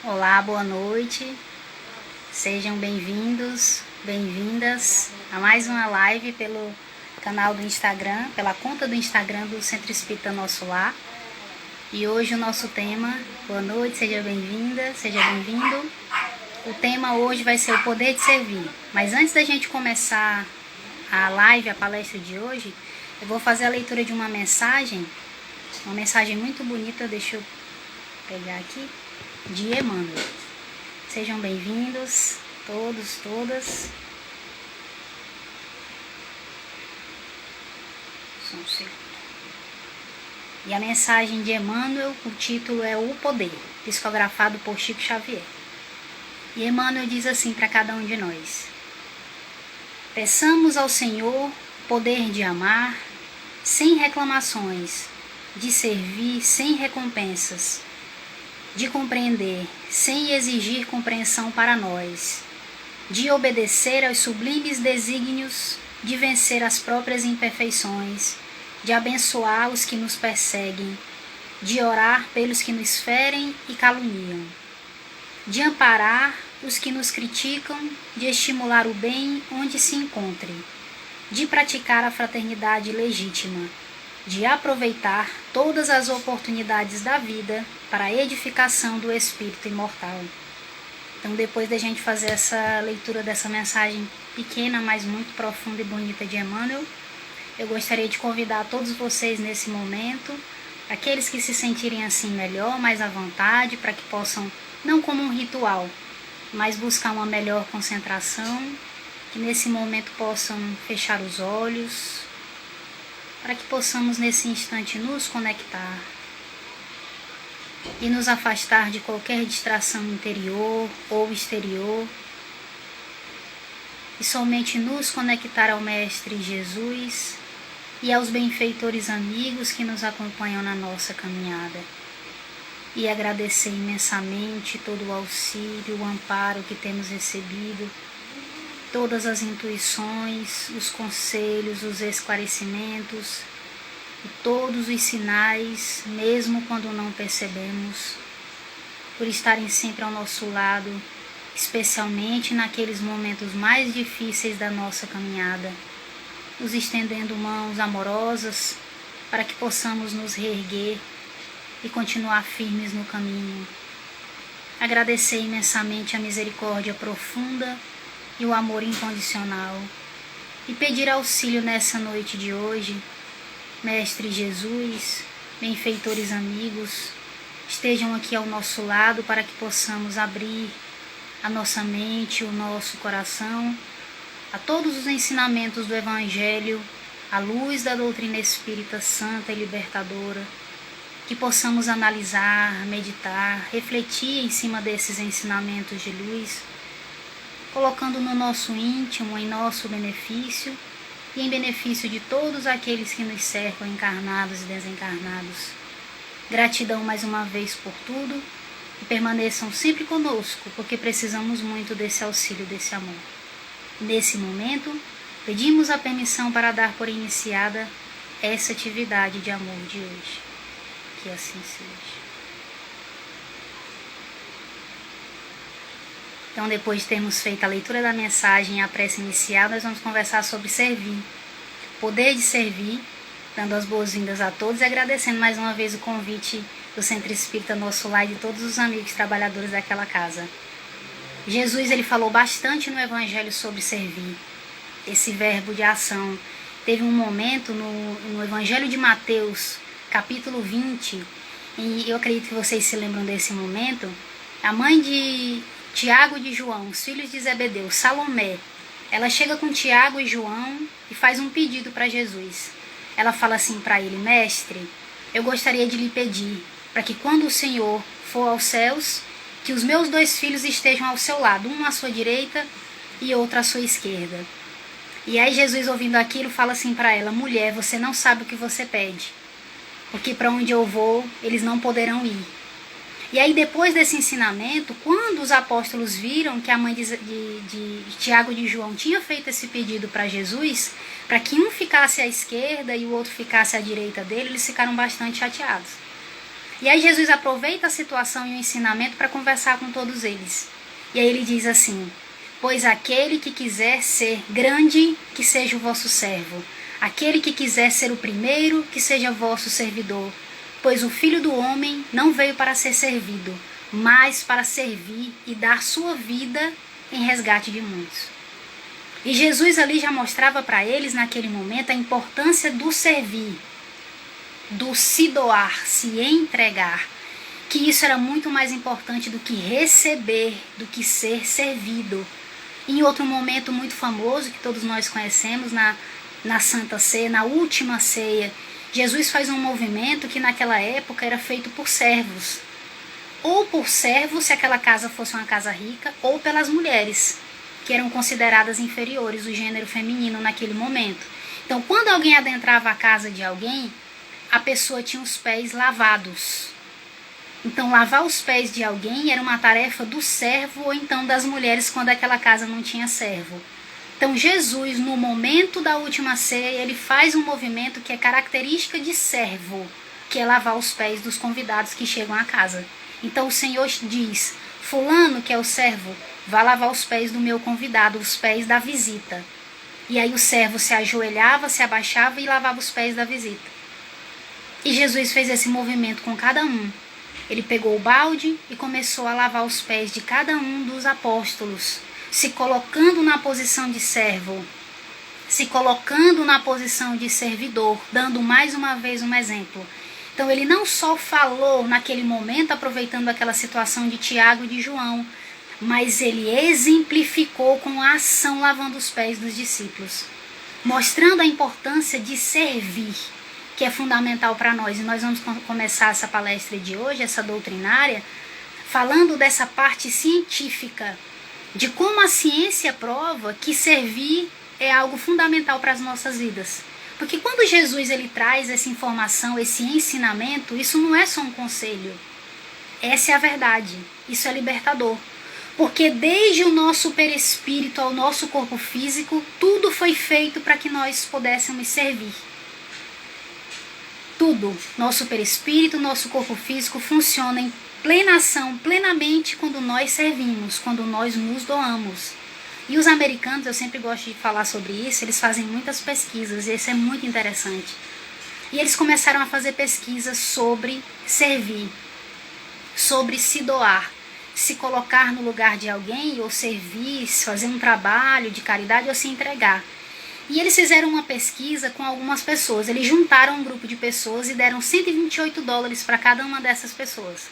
Olá, boa noite. Sejam bem-vindos, bem-vindas a mais uma live pelo canal do Instagram, pela conta do Instagram do Centro Espírita Nosso Lar. E hoje o nosso tema, boa noite, seja bem-vinda, seja bem-vindo. O tema hoje vai ser o poder de servir. Mas antes da gente começar a live, a palestra de hoje, eu vou fazer a leitura de uma mensagem muito bonita, deixa eu pegar aqui, de Emmanuel. Sejam bem-vindos, todos, todas. Só um segundo. E a mensagem de Emmanuel, o título é O Poder, psicografado por Chico Xavier. E Emmanuel diz assim para cada um de nós: peçamos ao Senhor poder de amar sem reclamações, de servir sem recompensas, de compreender sem exigir compreensão para nós, de obedecer aos sublimes desígnios, de vencer as próprias imperfeições, de abençoar os que nos perseguem, de orar pelos que nos ferem e caluniam, de amparar os que nos criticam, de estimular o bem onde se encontre, de praticar a fraternidade legítima, de aproveitar todas as oportunidades da vida para a edificação do espírito imortal. Então, depois da gente fazer essa leitura dessa mensagem pequena, mas muito profunda e bonita de Emmanuel, eu gostaria de convidar todos vocês nesse momento, aqueles que se sentirem assim melhor, mais à vontade, para que possam, não como um ritual, mas buscar uma melhor concentração, que nesse momento possam fechar os olhos, para que possamos nesse instante nos conectar e nos afastar de qualquer distração interior ou exterior e somente nos conectar ao Mestre Jesus e aos benfeitores amigos que nos acompanham na nossa caminhada e agradecer imensamente todo o auxílio, o amparo que temos recebido, todas as intuições, os conselhos, os esclarecimentos e todos os sinais, mesmo quando não percebemos, por estarem sempre ao nosso lado, especialmente naqueles momentos mais difíceis da nossa caminhada, nos estendendo mãos amorosas para que possamos nos reerguer e continuar firmes no caminho. Agradecer imensamente a misericórdia profunda e o amor incondicional, e pedir auxílio nessa noite de hoje. Mestre Jesus, benfeitores amigos, estejam aqui ao nosso lado para que possamos abrir a nossa mente, o nosso coração, a todos os ensinamentos do Evangelho, à luz da doutrina espírita santa e libertadora, que possamos analisar, meditar, refletir em cima desses ensinamentos de luz, colocando no nosso íntimo, em nosso benefício e em benefício de todos aqueles que nos cercam, encarnados e desencarnados. Gratidão mais uma vez por tudo e permaneçam sempre conosco, porque precisamos muito desse auxílio, desse amor. Nesse momento, pedimos a permissão para dar por iniciada essa atividade de amor de hoje. Que assim seja. Então, depois de termos feito a leitura da mensagem e a prece inicial, nós vamos conversar sobre servir, poder de servir, dando as boas-vindas a todos e agradecendo mais uma vez o convite do Centro Espírita Nosso Lar e de todos os amigos trabalhadores daquela casa. Jesus, ele falou bastante no Evangelho sobre servir, esse verbo de ação. Teve um momento no Evangelho de Mateus, capítulo 20, e eu acredito que vocês se lembram desse momento, a mãe de Tiago e de João, os filhos de Zebedeu, Salomé, ela chega com Tiago e João e faz um pedido para Jesus. Ela fala assim para ele: mestre, eu gostaria de lhe pedir para que quando o Senhor for aos céus, que os meus 2 filhos estejam ao seu lado, um à sua direita e outro à sua esquerda. E aí Jesus, ouvindo aquilo, fala assim para ela: mulher, você não sabe o que você pede, porque para onde eu vou, eles não poderão ir. E aí, depois desse ensinamento, quando os apóstolos viram que a mãe de Tiago e de João tinha feito esse pedido para Jesus, para que um ficasse à esquerda e o outro ficasse à direita dele, eles ficaram bastante chateados. E aí Jesus aproveita a situação e o ensinamento para conversar com todos eles. E aí ele diz assim: pois aquele que quiser ser grande, que seja o vosso servo. Aquele que quiser ser o primeiro, que seja vosso servidor. Pois o Filho do Homem não veio para ser servido, mas para servir e dar sua vida em resgate de muitos. E Jesus ali já mostrava para eles, naquele momento, a importância do servir, do se doar, se entregar, que isso era muito mais importante do que receber, do que ser servido. Em outro momento muito famoso, que todos nós conhecemos, na Santa Ceia, na última ceia, Jesus faz um movimento que naquela época era feito por servos. Ou por servos, se aquela casa fosse uma casa rica, ou pelas mulheres, que eram consideradas inferiores, o gênero feminino naquele momento. Então, quando alguém adentrava a casa de alguém, a pessoa tinha os pés lavados. Então, lavar os pés de alguém era uma tarefa do servo ou então das mulheres quando aquela casa não tinha servo. Então, Jesus, no momento da última ceia, ele faz um movimento que é característica de servo, que é lavar os pés dos convidados que chegam à casa. Então, o Senhor diz: fulano, que é o servo, vá lavar os pés do meu convidado, os pés da visita. E aí o servo se ajoelhava, se abaixava e lavava os pés da visita. E Jesus fez esse movimento com cada um. Ele pegou o balde e começou a lavar os pés de cada um dos apóstolos, se colocando na posição de servo, se colocando na posição de servidor, dando mais uma vez um exemplo. Então ele não só falou naquele momento, aproveitando aquela situação de Tiago e de João, mas ele exemplificou com a ação lavando os pés dos discípulos, mostrando a importância de servir, que é fundamental para nós. E nós vamos começar essa palestra de hoje, essa doutrinária, falando dessa parte científica, de como a ciência prova que servir é algo fundamental para as nossas vidas. Porque quando Jesus ele traz essa informação, esse ensinamento, isso não é só um conselho. Essa é a verdade. Isso é libertador. Porque desde o nosso perispírito ao nosso corpo físico, tudo foi feito para que nós pudéssemos servir. Tudo, nosso perispírito, nosso corpo físico funciona em plena ação, plenamente quando nós servimos, quando nós nos doamos. E os americanos, eu sempre gosto de falar sobre isso, eles fazem muitas pesquisas e isso é muito interessante. E eles começaram a fazer pesquisas sobre servir, sobre se doar, se colocar no lugar de alguém ou servir, fazer um trabalho de caridade ou se entregar. E eles fizeram uma pesquisa com algumas pessoas, eles juntaram um grupo de pessoas e deram $128 para cada uma dessas pessoas.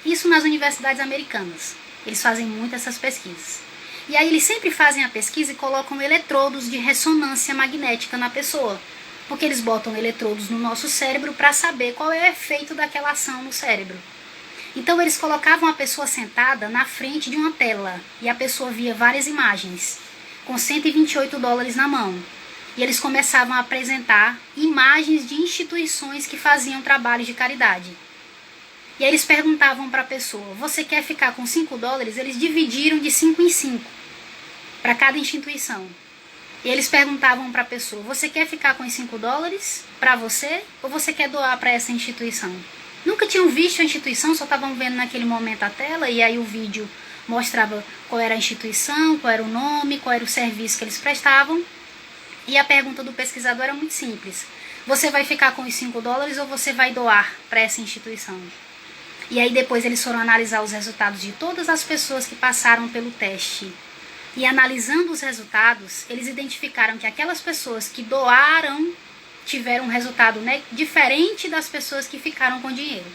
Isso nas universidades americanas, eles fazem muito essas pesquisas. E aí eles sempre fazem a pesquisa e colocam eletrodos de ressonância magnética na pessoa. Porque eles botam eletrodos no nosso cérebro para saber qual é o efeito daquela ação no cérebro. Então eles colocavam a pessoa sentada na frente de uma tela. E a pessoa via várias imagens, com $128 na mão. E eles começavam a apresentar imagens de instituições que faziam trabalhos de caridade. E aí eles perguntavam para a pessoa: você quer ficar com $5? Eles dividiram de 5 em 5 para cada instituição. E eles perguntavam para a pessoa: você quer ficar com os $5 para você ou você quer doar para essa instituição? Nunca tinham visto a instituição, só estavam vendo naquele momento a tela e aí o vídeo mostrava qual era a instituição, qual era o nome, qual era o serviço que eles prestavam. E a pergunta do pesquisador era muito simples: você vai ficar com os $5 ou você vai doar para essa instituição? E aí depois eles foram analisar os resultados de todas as pessoas que passaram pelo teste. E analisando os resultados, eles identificaram que aquelas pessoas que doaram tiveram um resultado, diferente das pessoas que ficaram com dinheiro.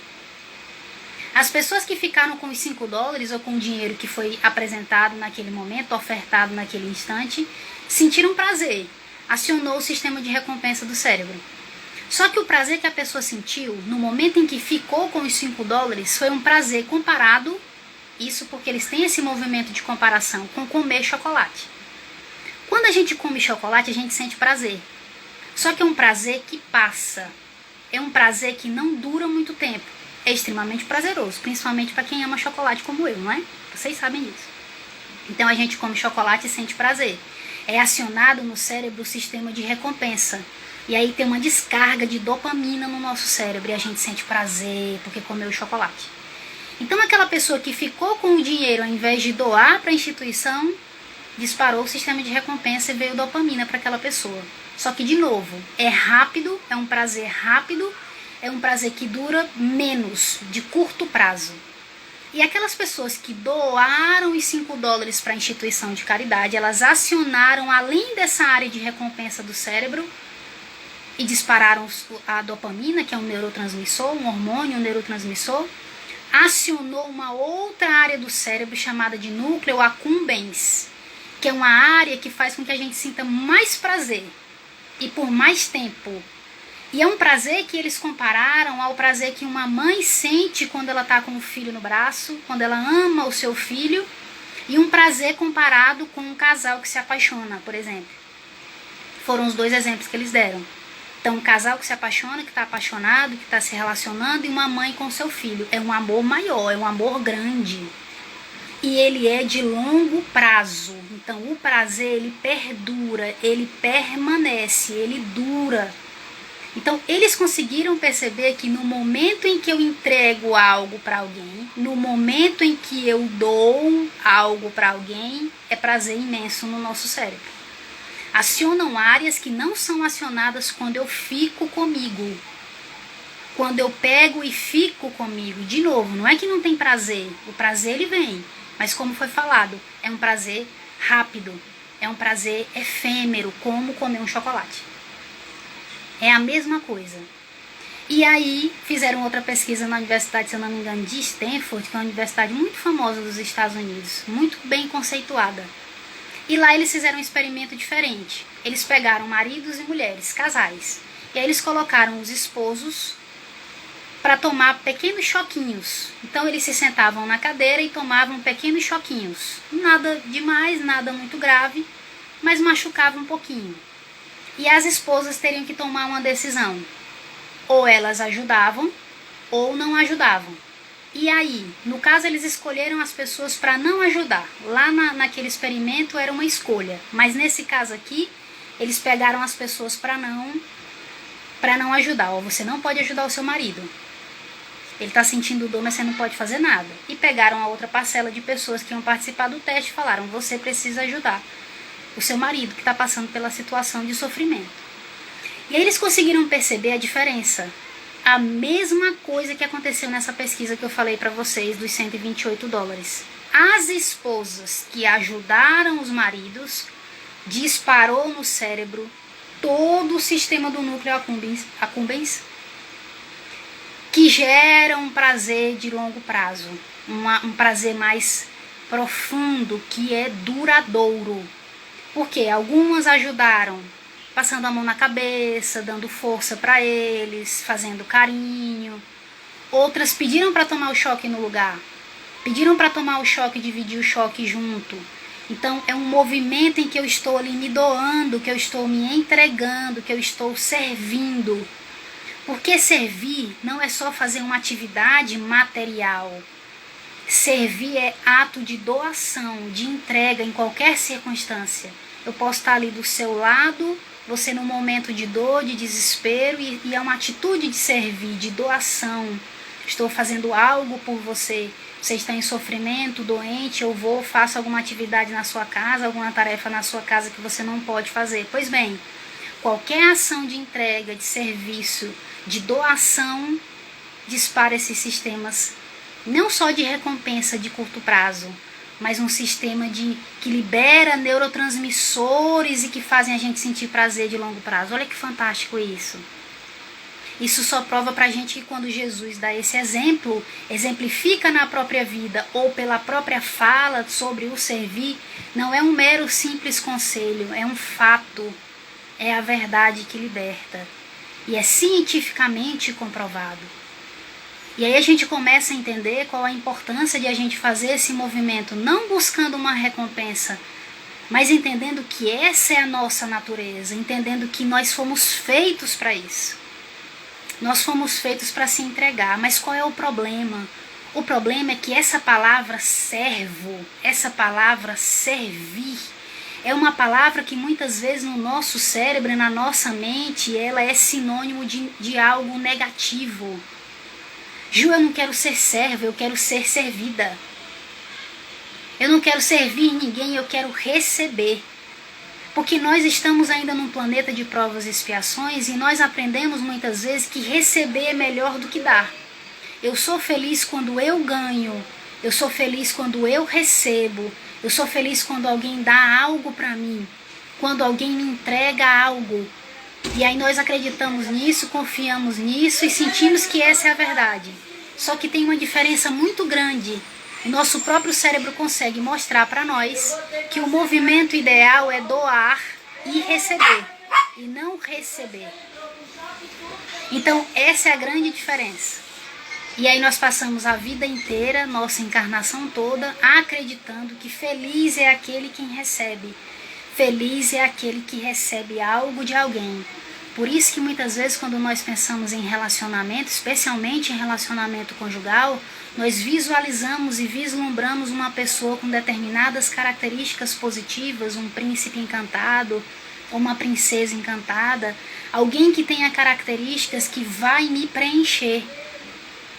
As pessoas que ficaram com os $5 ou com o dinheiro que foi apresentado naquele momento, ofertado naquele instante, sentiram prazer. Acionou o sistema de recompensa do cérebro. Só que o prazer que a pessoa sentiu no momento em que ficou com os $5 foi um prazer comparado, isso porque eles têm esse movimento de comparação, com comer chocolate. Quando a gente come chocolate, a gente sente prazer. Só que é um prazer que passa. É um prazer que não dura muito tempo. É extremamente prazeroso, principalmente para quem ama chocolate como eu, não é? Vocês sabem disso. Então a gente come chocolate e sente prazer. É acionado no cérebro o sistema de recompensa. E aí tem uma descarga de dopamina no nosso cérebro e a gente sente prazer porque comeu chocolate. Então aquela pessoa que ficou com o dinheiro ao invés de doar para a instituição, disparou o sistema de recompensa e veio dopamina para aquela pessoa. Só que, de novo, é rápido, é um prazer rápido, é um prazer que dura menos, de curto prazo. E aquelas pessoas que doaram os $5 para a instituição de caridade, elas acionaram, além dessa área de recompensa do cérebro, e dispararam a dopamina, que é um neurotransmissor, um hormônio, um neurotransmissor, acionou uma outra área do cérebro chamada de núcleo accumbens, que é uma área que faz com que a gente sinta mais prazer e por mais tempo. E é um prazer que eles compararam ao prazer que uma mãe sente quando ela está com o filho no braço, quando ela ama o seu filho, e um prazer comparado com um casal que se apaixona, por exemplo. Foram os 2 exemplos que eles deram. Então, um casal que se apaixona, que está apaixonado, que está se relacionando, e uma mãe com seu filho. É um amor maior, é um amor grande. E ele é de longo prazo. Então, o prazer, ele perdura, ele permanece, ele dura. Então, eles conseguiram perceber que no momento em que eu entrego algo para alguém, no momento em que eu dou algo para alguém, é prazer imenso no nosso cérebro. Acionam áreas que não são acionadas quando eu fico comigo. Quando eu pego e fico comigo. De novo, não é que não tem prazer. O prazer, ele vem. Mas como foi falado, é um prazer rápido. É um prazer efêmero, como comer um chocolate. É a mesma coisa. E aí, fizeram outra pesquisa na universidade, se eu não me engano, de Stanford, que é uma universidade muito famosa dos Estados Unidos, muito bem conceituada. E lá eles fizeram um experimento diferente. Eles pegaram maridos e mulheres, casais, e aí eles colocaram os esposos para tomar pequenos choquinhos. Então eles se sentavam na cadeira e tomavam pequenos choquinhos. Nada demais, nada muito grave, mas machucava um pouquinho. E as esposas teriam que tomar uma decisão. Ou elas ajudavam, ou não ajudavam. E aí, no caso, eles escolheram as pessoas para não ajudar. Lá naquele experimento era uma escolha. Mas nesse caso aqui, eles pegaram as pessoas para não ajudar. Ou você não pode ajudar o seu marido. Ele está sentindo dor, mas você não pode fazer nada. E pegaram a outra parcela de pessoas que iam participar do teste e falaram, você precisa ajudar o seu marido que está passando pela situação de sofrimento. E aí eles conseguiram perceber a diferença. A mesma coisa que aconteceu nessa pesquisa que eu falei para vocês dos $128. As esposas que ajudaram os maridos disparou no cérebro todo o sistema do núcleo accumbens que gera um prazer de longo prazo, um prazer mais profundo, que é duradouro. Porque algumas ajudaram passando a mão na cabeça, dando força para eles, fazendo carinho. Outras pediram para tomar o choque no lugar. Pediram para tomar o choque e dividir o choque junto. Então é um movimento em que eu estou ali me doando, que eu estou me entregando, que eu estou servindo. Porque servir não é só fazer uma atividade material. Servir é ato de doação, de entrega em qualquer circunstância. Eu posso estar ali do seu lado, você num momento de dor, de desespero, e é uma atitude de servir, de doação. Estou fazendo algo por você. Você está em sofrimento, doente, eu vou, faço alguma atividade na sua casa, alguma tarefa na sua casa que você não pode fazer. Pois bem, qualquer ação de entrega, de serviço, de doação, dispara esses sistemas, não só de recompensa de curto prazo, mas um sistema que libera neurotransmissores e que fazem a gente sentir prazer de longo prazo. Olha que fantástico isso. Isso só prova pra gente que quando Jesus dá esse exemplo, exemplifica na própria vida ou pela própria fala sobre o servir, não é um mero simples conselho, é um fato, é a verdade que liberta. E é cientificamente comprovado. E aí a gente começa a entender qual a importância de a gente fazer esse movimento, não buscando uma recompensa, mas entendendo que essa é a nossa natureza, entendendo que nós fomos feitos para isso. Nós fomos feitos para se entregar, mas qual é o problema? O problema é que essa palavra servo, essa palavra servir, É uma palavra que muitas vezes no nosso cérebro, na nossa mente, ela é sinônimo de algo negativo. Ju, eu não quero ser serva, eu quero ser servida. Eu não quero servir ninguém, eu quero receber. Porque nós estamos ainda num planeta de provas e expiações e nós aprendemos muitas vezes que receber é melhor do que dar. Eu sou feliz quando eu ganho, eu sou feliz quando eu recebo, eu sou feliz quando alguém dá algo para mim, quando alguém me entrega algo. E aí nós acreditamos nisso, confiamos nisso e sentimos que essa é a verdade. Só que tem uma diferença muito grande. O nosso próprio cérebro consegue mostrar para nós que o movimento ideal é doar e receber, e não receber. Então essa é a grande diferença. E aí nós passamos a vida inteira, nossa encarnação toda, acreditando que feliz é aquele quem recebe. Feliz é aquele que recebe algo de alguém. Por isso que muitas vezes quando nós pensamos em relacionamento, especialmente em relacionamento conjugal, nós visualizamos e vislumbramos uma pessoa com determinadas características positivas, um príncipe encantado, uma princesa encantada, alguém que tenha características que vai me preencher.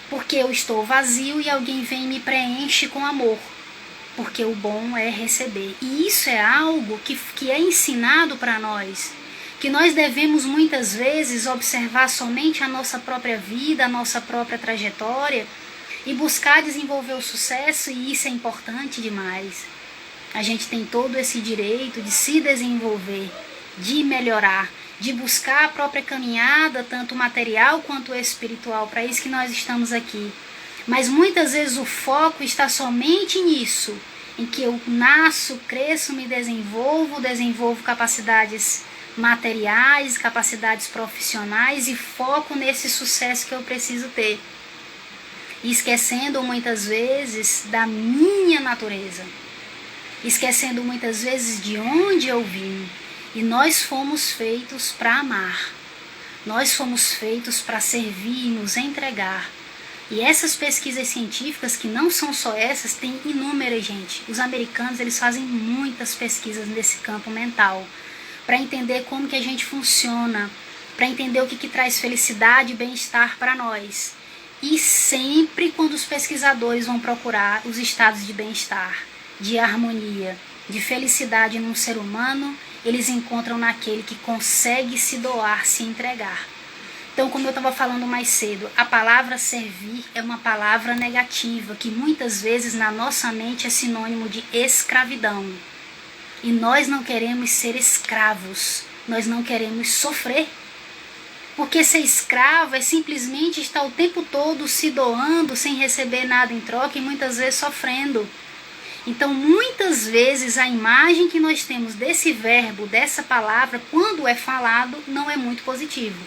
Porque eu estou vazio e alguém vem e me preenche com amor. Porque o bom é receber. E isso é algo que é ensinado para nós. Que nós devemos muitas vezes observar somente a nossa própria vida, a nossa própria trajetória e buscar desenvolver o sucesso, e isso é importante demais. A gente tem todo esse direito de se desenvolver, de melhorar, de buscar a própria caminhada, tanto material quanto espiritual, para isso que nós estamos aqui. Mas muitas vezes o foco está somente nisso, em que eu nasço, cresço, me desenvolvo capacidades materiais, capacidades profissionais e foco nesse sucesso que eu preciso ter. Esquecendo muitas vezes da minha natureza, esquecendo muitas vezes de onde eu vim. E nós fomos feitos para amar, nós fomos feitos para servir e nos entregar. E essas pesquisas científicas, que não são só essas, tem inúmeras, gente. Os americanos, eles fazem muitas pesquisas nesse campo mental, para entender como que a gente funciona, para entender o que traz felicidade e bem-estar para nós. E sempre quando os pesquisadores vão procurar os estados de bem-estar, de harmonia, de felicidade num ser humano, eles encontram naquele que consegue se doar, se entregar. Então, como eu estava falando mais cedo, a palavra servir é uma palavra negativa, que muitas vezes na nossa mente é sinônimo de escravidão. E nós não queremos ser escravos, nós não queremos sofrer. Porque ser escravo é simplesmente estar o tempo todo se doando, sem receber nada em troca e muitas vezes sofrendo. Então, muitas vezes a imagem que nós temos desse verbo, dessa palavra, quando é falado, não é muito positivo.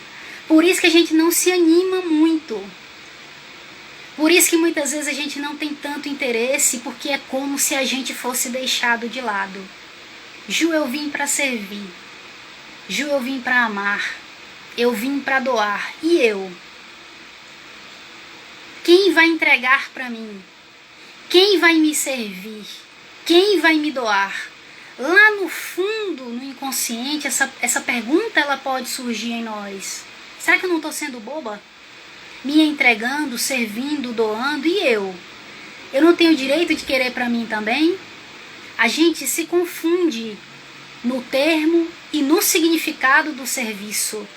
Por isso que a gente não se anima muito. Por isso que muitas vezes a gente não tem tanto interesse, porque é como se a gente fosse deixado de lado. Ju, eu vim para servir. Ju, eu vim para amar. Eu vim para doar. E eu? Quem vai entregar para mim? Quem vai me servir? Quem vai me doar? Lá no fundo, no inconsciente, essa pergunta ela pode surgir em nós. Será que eu não estou sendo boba? Me entregando, servindo, doando, e eu? Eu não tenho direito de querer para mim também? A gente se confunde no termo e no significado do serviço,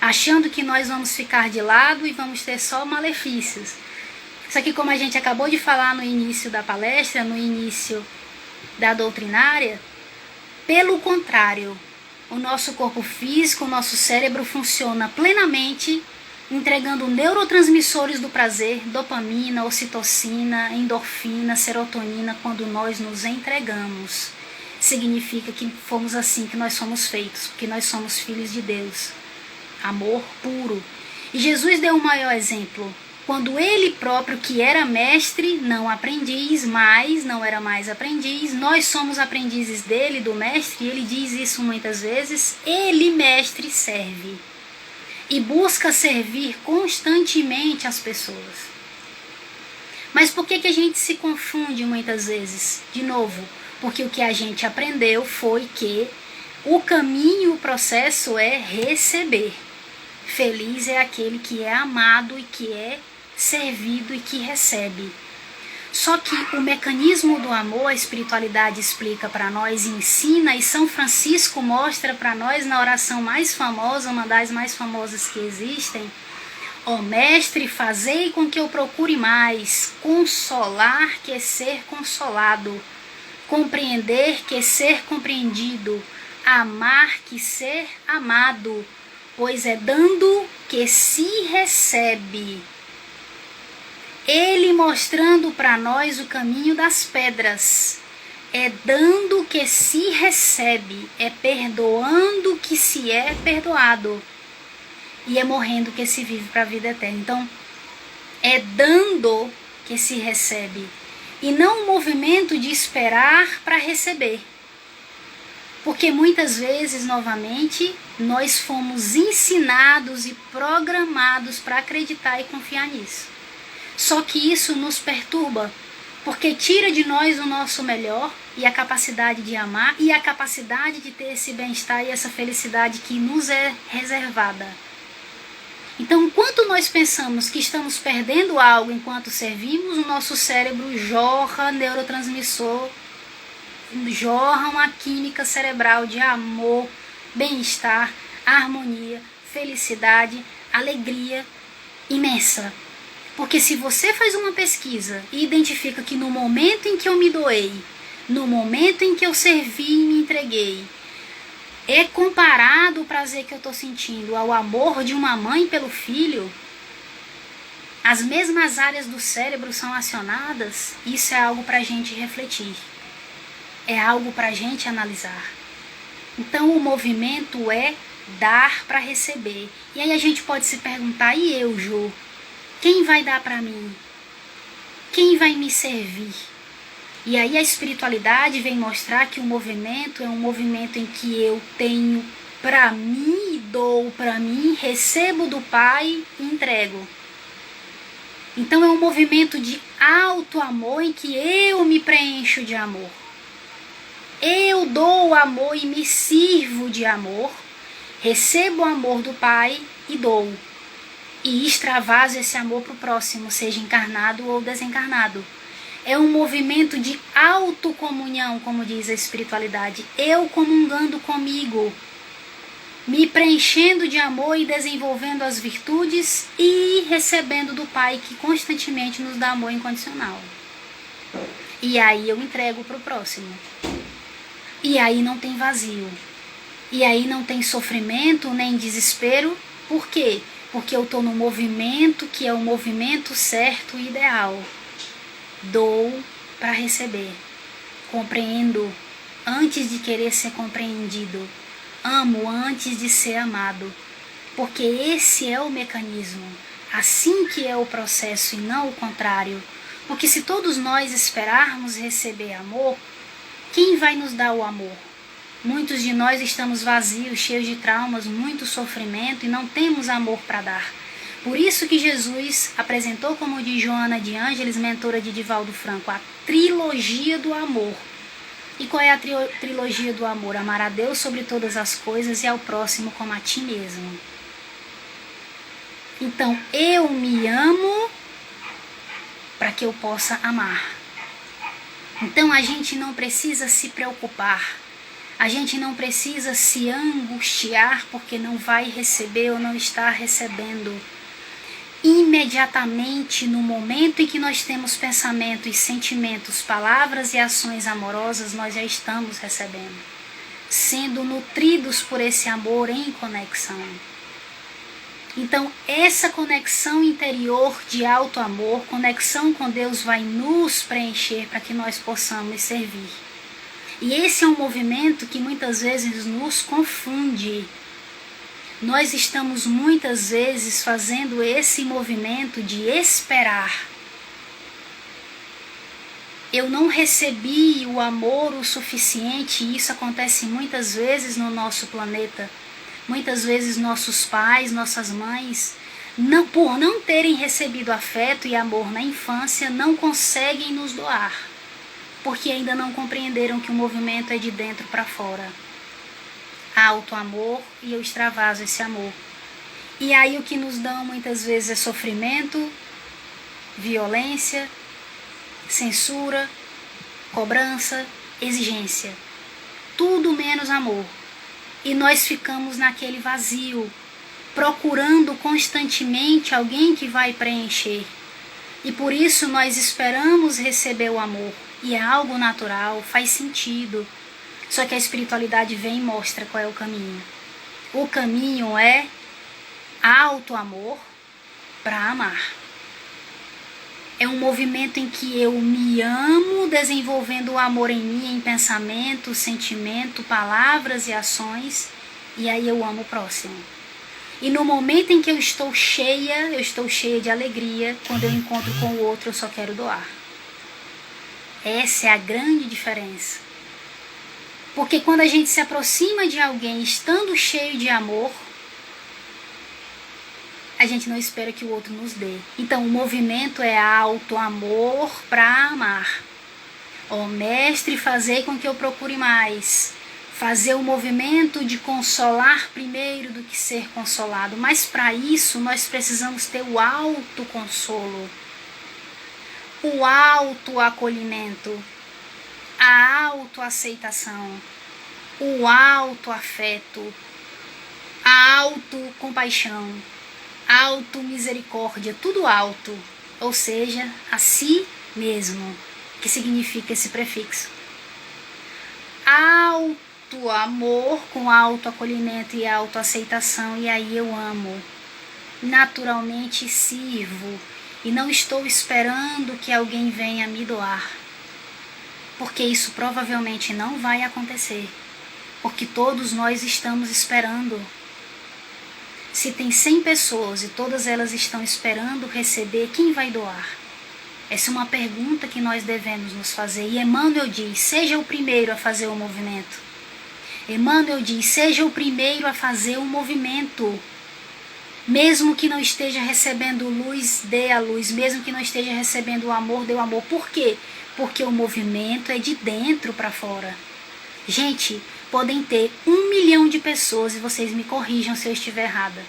achando que nós vamos ficar de lado e vamos ter só malefícios. Só que, como a gente acabou de falar no início da palestra, no início da doutrinária, pelo contrário, o nosso corpo físico, o nosso cérebro funciona plenamente, entregando neurotransmissores do prazer, dopamina, ocitocina, endorfina, serotonina, quando nós nos entregamos. Significa que fomos assim, que nós somos feitos, porque nós somos filhos de Deus. Amor puro. E Jesus deu o maior exemplo. Quando ele próprio, que era mestre, não aprendiz, mas não era mais aprendiz, nós somos aprendizes dele, do mestre, e ele diz isso muitas vezes, ele, mestre, serve. E busca servir constantemente as pessoas. Mas por que a gente se confunde muitas vezes? De novo, Porque o que a gente aprendeu foi que o caminho, o processo é receber. Feliz é aquele que é amado e que é servido e que recebe. Só que o mecanismo do amor, a espiritualidade explica para nós, ensina, e São Francisco mostra para nós na oração mais famosa, uma das mais famosas que existem: ó Mestre, fazei com que eu procure mais, consolar que ser consolado, compreender que ser compreendido, amar que ser amado, pois é dando que se recebe. Ele mostrando para nós o caminho das pedras. É dando que se recebe, é perdoando que se é perdoado, e é morrendo que se vive para a vida eterna. Então, é dando que se recebe, e não um movimento de esperar para receber. Porque muitas vezes, novamente, nós fomos ensinados e programados para acreditar e confiar nisso. Só que isso nos perturba, porque tira de nós o nosso melhor e a capacidade de amar e a capacidade de ter esse bem-estar e essa felicidade que nos é reservada. Então, enquanto nós pensamos que estamos perdendo algo enquanto servimos, o nosso cérebro jorra neurotransmissor, jorra uma química cerebral de amor, bem-estar, harmonia, felicidade, alegria imensa. Porque se você faz uma pesquisa e identifica que no momento em que eu me doei, no momento em que eu servi e me entreguei, é comparado o prazer que eu estou sentindo ao amor de uma mãe pelo filho, as mesmas áreas do cérebro são acionadas, isso é algo para a gente refletir. É algo para a gente analisar. Então o movimento é dar para receber. E aí a gente pode se perguntar: e eu, Jô? Quem vai dar para mim? Quem vai me servir? E aí a espiritualidade vem mostrar que o movimento é um movimento em que eu tenho para mim, dou para mim, recebo do Pai e entrego. Então é um movimento de alto amor em que eu me preencho de amor. Eu dou amor e me sirvo de amor, recebo o amor do Pai e dou. E extravaso esse amor para o próximo, seja encarnado ou desencarnado. É um movimento de autocomunhão, como diz a espiritualidade. Eu comungando comigo, me preenchendo de amor e desenvolvendo as virtudes e recebendo do Pai, que constantemente nos dá amor incondicional. E aí eu entrego para o próximo. E aí não tem vazio. E aí não tem sofrimento nem desespero. Por quê? Porque eu estou no movimento que é o movimento certo e ideal. Dou para receber. Compreendo antes de querer ser compreendido. Amo antes de ser amado. Porque esse é o mecanismo. Assim que é o processo e não o contrário. Porque se todos nós esperarmos receber amor, quem vai nos dar o amor? Muitos de nós estamos vazios, cheios de traumas, muito sofrimento e não temos amor para dar. Por isso que Jesus apresentou, como diz Joana de Ângeles, mentora de Divaldo Franco, a trilogia do amor. E qual é a trilogia do amor? Amar a Deus sobre todas as coisas e ao próximo como a ti mesmo. Então, eu me amo para que eu possa amar. Então, a gente não precisa se preocupar. A gente não precisa se angustiar porque não vai receber ou não está recebendo. Imediatamente, no momento em que nós temos pensamentos, sentimentos, palavras e ações amorosas, nós já estamos recebendo, sendo nutridos por esse amor em conexão. Então, essa conexão interior de alto amor, conexão com Deus, vai nos preencher para que nós possamos servir. E esse é um movimento que muitas vezes nos confunde. Nós estamos muitas vezes fazendo esse movimento de esperar. Eu não recebi o amor o suficiente, e isso acontece muitas vezes no nosso planeta. Muitas vezes nossos pais, nossas mães, por não terem recebido afeto e amor na infância, não conseguem nos doar. porque ainda não compreenderam que o movimento é de dentro para fora. Há auto-amor e eu extravaso esse amor. E aí o que nos dão muitas vezes é sofrimento, violência, censura, cobrança, exigência. Tudo menos amor. E nós ficamos naquele vazio, procurando constantemente alguém que vai preencher. E por isso nós esperamos receber o amor. E é algo natural, faz sentido. Só que a espiritualidade vem e mostra qual é o caminho. O caminho é auto-amor para amar. É um movimento em que eu me amo, desenvolvendo o amor em mim, em pensamento, sentimento, palavras e ações, e aí eu amo o próximo. E no momento em que eu estou cheia de alegria, quando eu encontro com o outro, eu só quero doar. Essa é a grande diferença. Porque quando a gente se aproxima de alguém estando cheio de amor, a gente não espera que o outro nos dê. Então o movimento é auto-amor para amar. Ó mestre, fazei com que eu procure mais. Fazer o movimento de consolar primeiro do que ser consolado. Mas para isso nós precisamos ter o autoconsolo, o autoacolhimento, a autoaceitação, o autoafeto, a autocompaixão, auto-misericórdia, tudo alto, ou seja, a si mesmo, que significa esse prefixo. Auto-amor com auto-acolhimento e auto-aceitação, e aí eu amo. Naturalmente sirvo, e não estou esperando que alguém venha me doar, porque isso provavelmente não vai acontecer, porque todos nós estamos esperando. Se tem 100 pessoas e todas elas estão esperando receber, quem vai doar? Essa é uma pergunta que nós devemos nos fazer. E Emmanuel diz, seja o primeiro a fazer o movimento. Emmanuel diz, seja o primeiro a fazer o movimento. Mesmo que não esteja recebendo luz, dê a luz. Mesmo que não esteja recebendo o amor, dê o amor. Por quê? Porque o movimento é de dentro para fora. Gente, podem ter 1 milhão de pessoas, e vocês me corrijam se eu estiver errada.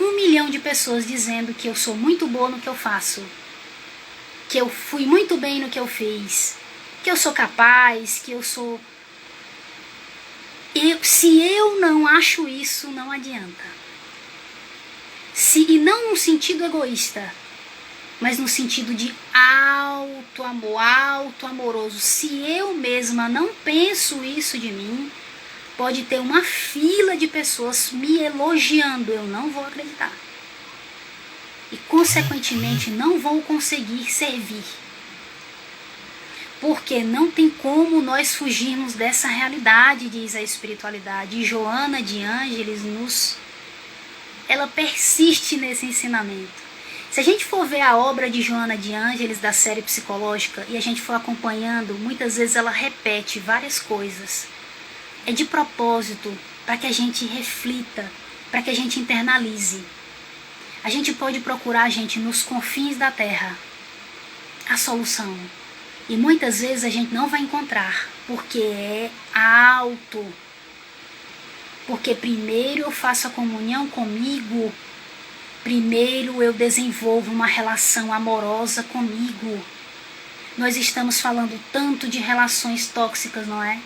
1 milhão de pessoas dizendo que eu sou muito boa no que eu faço, que eu fui muito bem no que eu fiz, que eu sou capaz, que eu sou... Se eu não acho isso, não adianta. E não no sentido egoísta, mas no sentido de auto-amor, auto-amoroso. Se eu mesma não penso isso de mim, pode ter uma fila de pessoas me elogiando, eu não vou acreditar. E, consequentemente, não vou conseguir servir. Porque não tem como nós fugirmos dessa realidade, diz a espiritualidade. E Joana de Ângeles ela persiste nesse ensinamento. Se a gente for ver a obra de Joana de Ângeles, da série psicológica, e a gente for acompanhando, muitas vezes ela repete várias coisas. É de propósito, para que a gente reflita, para que a gente internalize. A gente pode procurar, gente, nos confins da Terra, a solução. E muitas vezes a gente não vai encontrar, porque é alto. Porque primeiro eu faço a comunhão comigo, primeiro eu desenvolvo uma relação amorosa comigo. Nós estamos falando tanto de relações tóxicas, não é?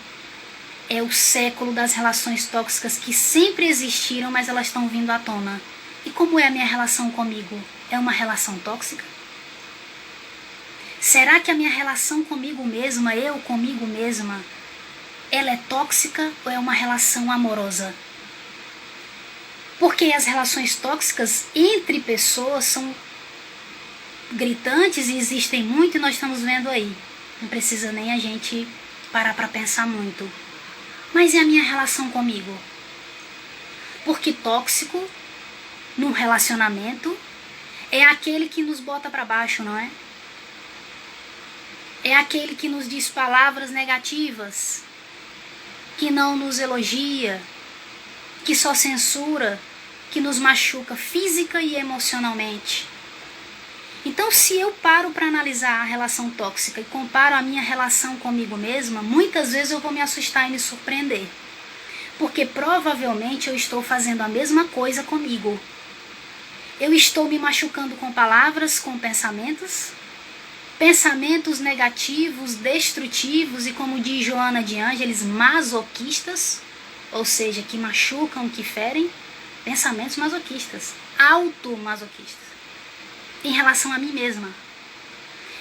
É o século das relações tóxicas que sempre existiram, mas elas estão vindo à tona. E como é a minha relação comigo? É uma relação tóxica? Será que a minha relação comigo mesma, eu comigo mesma, ela é tóxica ou é uma relação amorosa? Porque as relações tóxicas entre pessoas são gritantes e existem muito, e nós estamos vendo aí. Não precisa nem a gente parar para pensar muito. Mas e a minha relação comigo? Porque tóxico num relacionamento é aquele que nos bota para baixo, não é? É aquele que nos diz palavras negativas, que não nos elogia, que só censura, que nos machuca física e emocionalmente. Então, se eu paro para analisar a relação tóxica e comparo a minha relação comigo mesma, muitas vezes eu vou me assustar e me surpreender. Porque provavelmente eu estou fazendo a mesma coisa comigo. Eu estou me machucando com palavras, com pensamentos negativos, destrutivos e, como diz Joana de Ângeles, masoquistas, ou seja, que machucam, que ferem, pensamentos masoquistas, automasoquistas, em relação a mim mesma.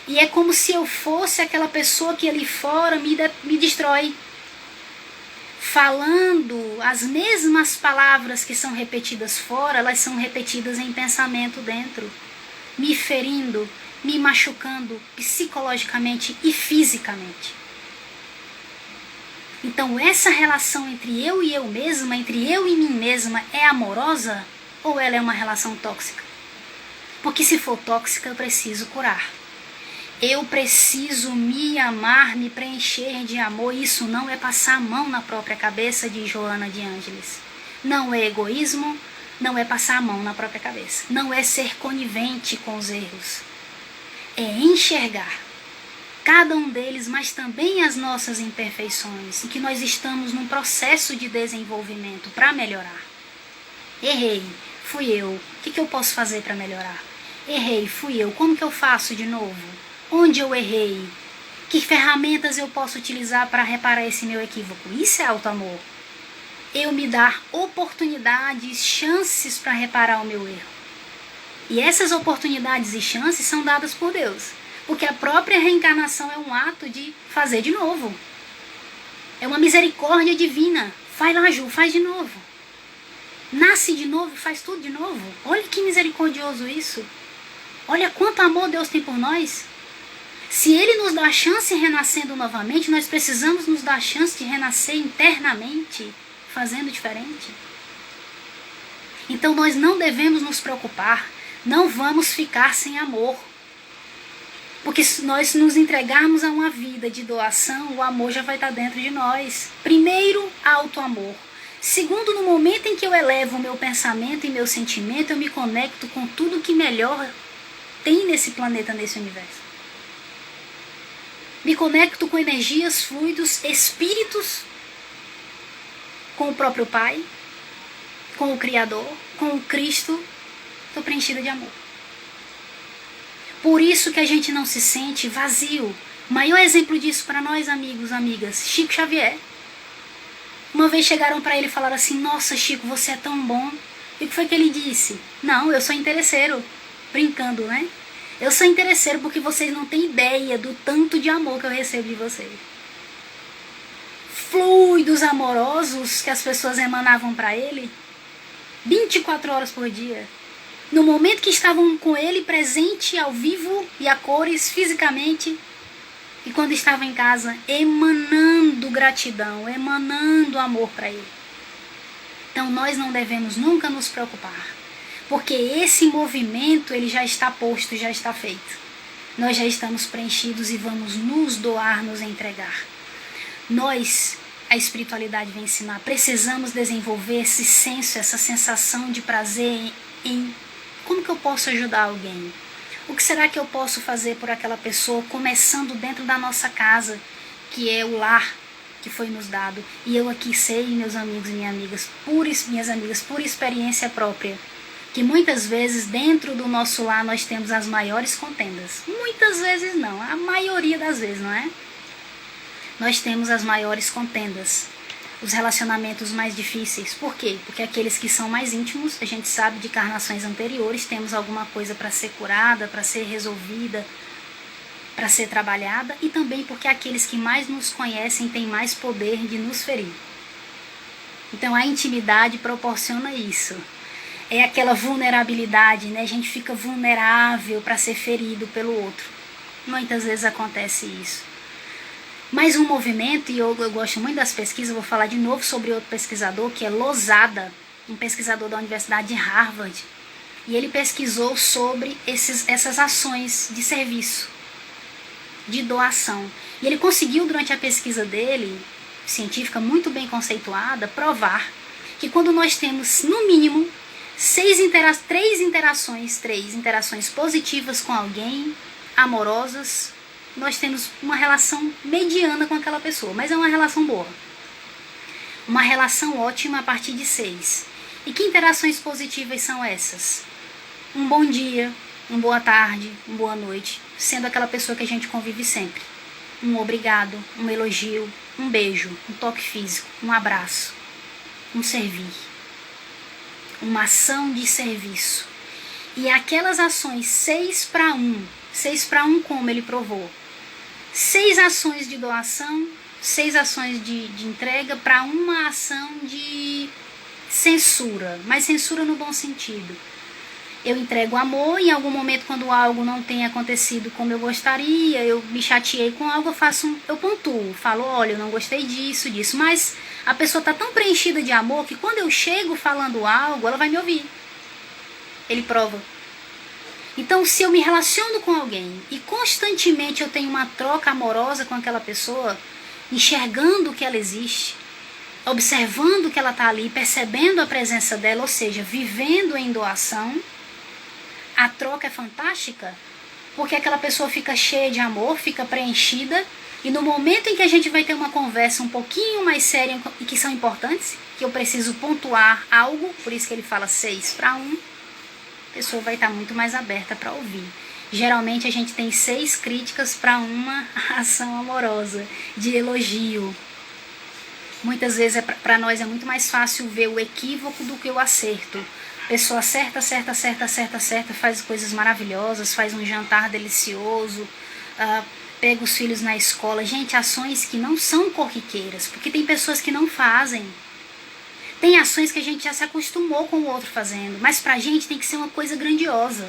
E é como se eu fosse aquela pessoa que ali fora me destrói, falando as mesmas palavras que são repetidas fora, elas são repetidas em pensamento dentro, me ferindo, me machucando psicologicamente e fisicamente. Então essa relação entre eu e eu mesma, entre eu e mim mesma, é amorosa ou ela é uma relação tóxica? Porque se for tóxica, eu preciso curar. Eu preciso me amar, me preencher de amor. Isso não é passar a mão na própria cabeça, de Joana de Ângeles. Não é egoísmo, não é passar a mão na própria cabeça. Não é ser conivente com os erros. É enxergar cada um deles, mas também as nossas imperfeições, e que nós estamos num processo de desenvolvimento para melhorar. Errei, fui eu. O que eu posso fazer para melhorar? Errei, fui eu. Como que eu faço de novo? Onde eu errei? Que ferramentas eu posso utilizar para reparar esse meu equívoco? Isso é auto-amor. Eu me dar oportunidades, chances para reparar o meu erro. E essas oportunidades e chances são dadas por Deus. Porque a própria reencarnação é um ato de fazer de novo. É uma misericórdia divina. Vai lá, Ju, faz de novo. Nasce de novo, faz tudo de novo. Olha que misericordioso isso. Olha quanto amor Deus tem por nós. Se Ele nos dá a chance renascendo novamente, nós precisamos nos dar a chance de renascer internamente, fazendo diferente. Então nós não devemos nos preocupar, não vamos ficar sem amor. Porque se nós nos entregarmos a uma vida de doação, o amor já vai estar dentro de nós. Primeiro, auto-amor. Segundo, no momento em que eu elevo o meu pensamento e meu sentimento, eu me conecto com tudo que melhor tem nesse planeta, nesse universo. Me conecto com energias, fluidos, espíritos, com o próprio Pai, com o Criador, com o Cristo. Estou preenchida de amor. Por isso que a gente não se sente vazio. O maior exemplo disso para nós, amigos, amigas, Chico Xavier. Uma vez chegaram para ele e falaram assim: nossa, Chico, você é tão bom. E o que foi que ele disse? Não, eu sou interesseiro. Brincando, né? Eu sou interesseiro porque vocês não têm ideia do tanto de amor que eu recebo de vocês. Fluidos amorosos que as pessoas emanavam para ele 24 horas por dia. No momento que estavam com ele presente ao vivo e a cores fisicamente, e quando estava em casa emanando gratidão, emanando amor para ele. Então nós não devemos nunca nos preocupar, porque esse movimento ele já está posto, já está feito. Nós já estamos preenchidos e vamos nos doar, nos entregar. Nós, a espiritualidade vem ensinar, precisamos desenvolver esse senso, essa sensação de prazer em como que eu posso ajudar alguém? O que será que eu posso fazer por aquela pessoa, começando dentro da nossa casa, que é o lar que foi nos dado. E eu aqui sei, meus amigos e minhas amigas, por experiência própria, que muitas vezes dentro do nosso lar nós temos as maiores contendas. Muitas vezes não, a maioria das vezes, não é? Nós temos as maiores contendas, os relacionamentos mais difíceis. Por quê? Porque aqueles que são mais íntimos, a gente sabe de encarnações anteriores, temos alguma coisa para ser curada, para ser resolvida, para ser trabalhada, e também porque aqueles que mais nos conhecem têm mais poder de nos ferir. Então a intimidade proporciona isso. É aquela vulnerabilidade, né? A gente fica vulnerável para ser ferido pelo outro. Muitas vezes acontece isso. Mais um movimento, e eu gosto muito das pesquisas, eu vou falar de novo sobre outro pesquisador, que é Lozada, um pesquisador da Universidade de Harvard. E ele pesquisou sobre essas ações de serviço, de doação. E ele conseguiu, durante a pesquisa dele, científica muito bem conceituada, provar que quando nós temos, no mínimo, três interações positivas com alguém, amorosas, nós temos uma relação mediana com aquela pessoa, mas é uma relação boa. Uma relação ótima a partir de 6. E que interações positivas são essas? Um bom dia, uma boa tarde, uma boa noite, sendo aquela pessoa que a gente convive sempre. Um obrigado, um elogio, um beijo, um toque físico, um abraço, um servir. Uma ação de serviço. E aquelas ações 6 para 1. 6 para 1 como ele provou. 6 ações de doação, 6 ações de entrega para uma ação de censura. Mas censura no bom sentido. Eu entrego amor e em algum momento quando algo não tem acontecido como eu gostaria, eu me chateei com algo, eu pontuo, falo, olha, eu não gostei disso, mas a pessoa está tão preenchida de amor que quando eu chego falando algo, ela vai me ouvir. Ele prova. Então, se eu me relaciono com alguém e constantemente eu tenho uma troca amorosa com aquela pessoa, enxergando que ela existe, observando que ela está ali, percebendo a presença dela, ou seja, vivendo em doação, a troca é fantástica, porque aquela pessoa fica cheia de amor, fica preenchida, e no momento em que a gente vai ter uma conversa um pouquinho mais séria e que são importantes, que eu preciso pontuar algo, por isso que ele fala 6 para 1, a pessoa vai estar muito mais aberta para ouvir. Geralmente a gente tem 6 críticas para uma ação amorosa, de elogio. Muitas vezes para nós é muito mais fácil ver o equívoco do que o acerto. A pessoa acerta, faz coisas maravilhosas, faz um jantar delicioso, pega os filhos na escola. Gente, ações que não são corriqueiras, porque tem pessoas que não fazem. Tem ações que a gente já se acostumou com o outro fazendo, mas pra gente tem que ser uma coisa grandiosa.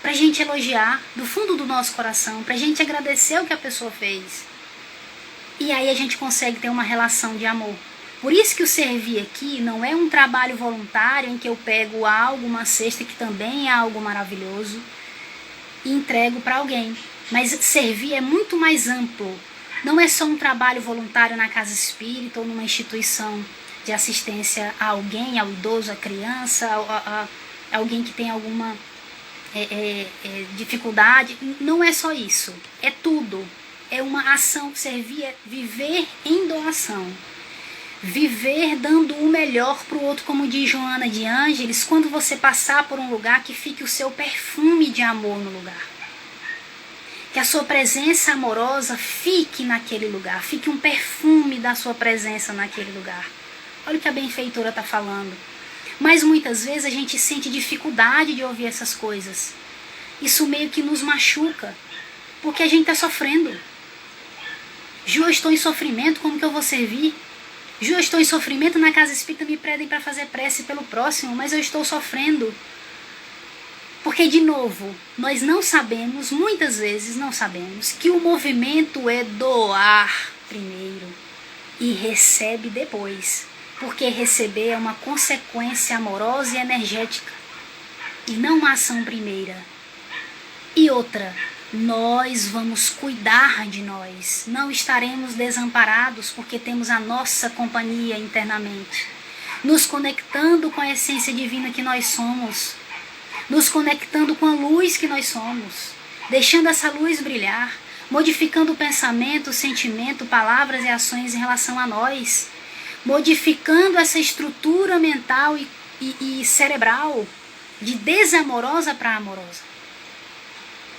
Pra gente elogiar do fundo do nosso coração, pra gente agradecer o que a pessoa fez. E aí a gente consegue ter uma relação de amor. Por isso que o servir aqui não é um trabalho voluntário em que eu pego algo, uma cesta que também é algo maravilhoso, e entrego para alguém. Mas servir é muito mais amplo. Não é só um trabalho voluntário na casa espírita ou numa instituição de assistência a alguém, ao idoso, à criança, a alguém que tem alguma dificuldade. Não é só isso. É tudo. É uma ação. Servir é viver em doação. Viver dando o melhor para o outro, como diz Joana de Ângeles, quando você passar por um lugar, que fique o seu perfume de amor no lugar. Que a sua presença amorosa fique naquele lugar, fique um perfume da sua presença naquele lugar. Olha o que a benfeitora está falando. Mas muitas vezes a gente sente dificuldade de ouvir essas coisas. Isso meio que nos machuca, porque a gente está sofrendo. Ju, eu estou em sofrimento, como que eu vou servir? Ju, eu estou em sofrimento, na casa espírita me pedem para fazer prece pelo próximo, mas eu estou sofrendo. Porque, de novo, nós não sabemos, muitas vezes não sabemos, que o movimento é doar primeiro e recebe depois. Porque receber é uma consequência amorosa e energética, e não uma ação primeira. E outra, nós vamos cuidar de nós, não estaremos desamparados porque temos a nossa companhia internamente, nos conectando com a essência divina que nós somos, nos conectando com a luz que nós somos, deixando essa luz brilhar, modificando o pensamento, o sentimento, palavras e ações em relação a nós, modificando essa estrutura mental e cerebral de desamorosa para amorosa.